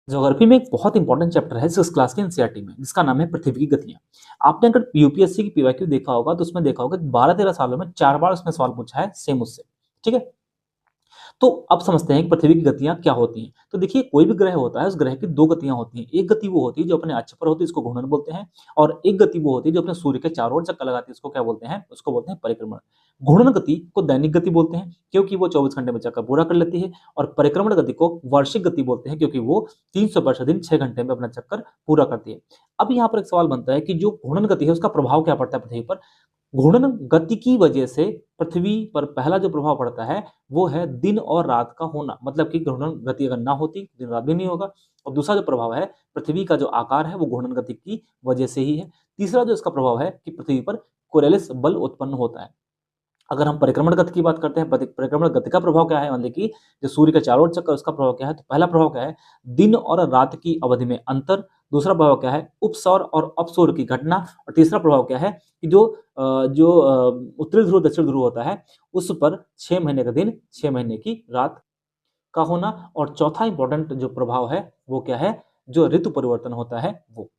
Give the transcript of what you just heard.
Geography में एक बहुत इंपॉर्टेंट चैप्टर है सिक्स क्लास के एनसीईआरटी में, जिसका नाम है पृथ्वी की गतियां। आपने अगर यूपीएससी की पीवाईक्यू देखा होगा तो उसमें देखा होगा कि 12-13 सालों में 4 बार उसमें सवाल पूछा है सेम उससे। ठीक है। तो अब समझते हैं कि पृथ्वी की गतियां क्या होती हैं। तो देखिए, कोई भी ग्रह होता है, उस ग्रह की दो गतियां होती हैं। एक गति वो होती है जो अपने अक्ष पर होती है, इसको घूर्णन बोलते हैं। और एक गति वो होती है जो अपने सूर्य के चारों ओर चक्कर लगाती है, इसको क्या बोलते हैं? उसको बोलते हैं परिक्रमण। घूर्णन गति को दैनिक गति बोलते हैं क्योंकि वो 24 घंटे में चक्कर पूरा कर लेती है। और परिक्रमण गति को वार्षिक गति बोलते हैं क्योंकि वो 365 दिन 6 घंटे में अपना चक्कर पूरा करती है। अब यहाँ पर एक सवाल बनता है कि जो घूर्णन गति है उसका प्रभाव क्या पड़ता है पृथ्वी पर। घूर्णन गति की वजह से पृथ्वी पर पहला जो प्रभाव पड़ता है वो है दिन और रात का होना। मतलब कि घूर्णन गति अगर ना होती, दिन रात भी नहीं होगा। और दूसरा जो प्रभाव है, पृथ्वी का जो आकार है वो घूर्णन गति की वजह से ही है। तीसरा जो इसका प्रभाव है कि पृथ्वी पर कोरेलिस बल उत्पन्न होता है। अगर हम परिक्रमण गति की बात करते हैं, परिक्रमण गति का प्रभाव क्या है, मान लीजिए कि जो सूर्य के चारों ओर चक्कर, उसका प्रभाव क्या है। तो पहला प्रभाव क्या है, दिन और रात की अवधि में अंतर। दूसरा प्रभाव क्या है, उपसौर और अपसौर की घटना। और तीसरा प्रभाव क्या है कि जो उत्तरी ध्रुव दक्षिण ध्रुव होता है उस पर 6 महीने का दिन 6 महीने की रात का होना। और चौथा इंपॉर्टेंट जो प्रभाव है वो क्या है, जो ऋतु परिवर्तन होता है वो।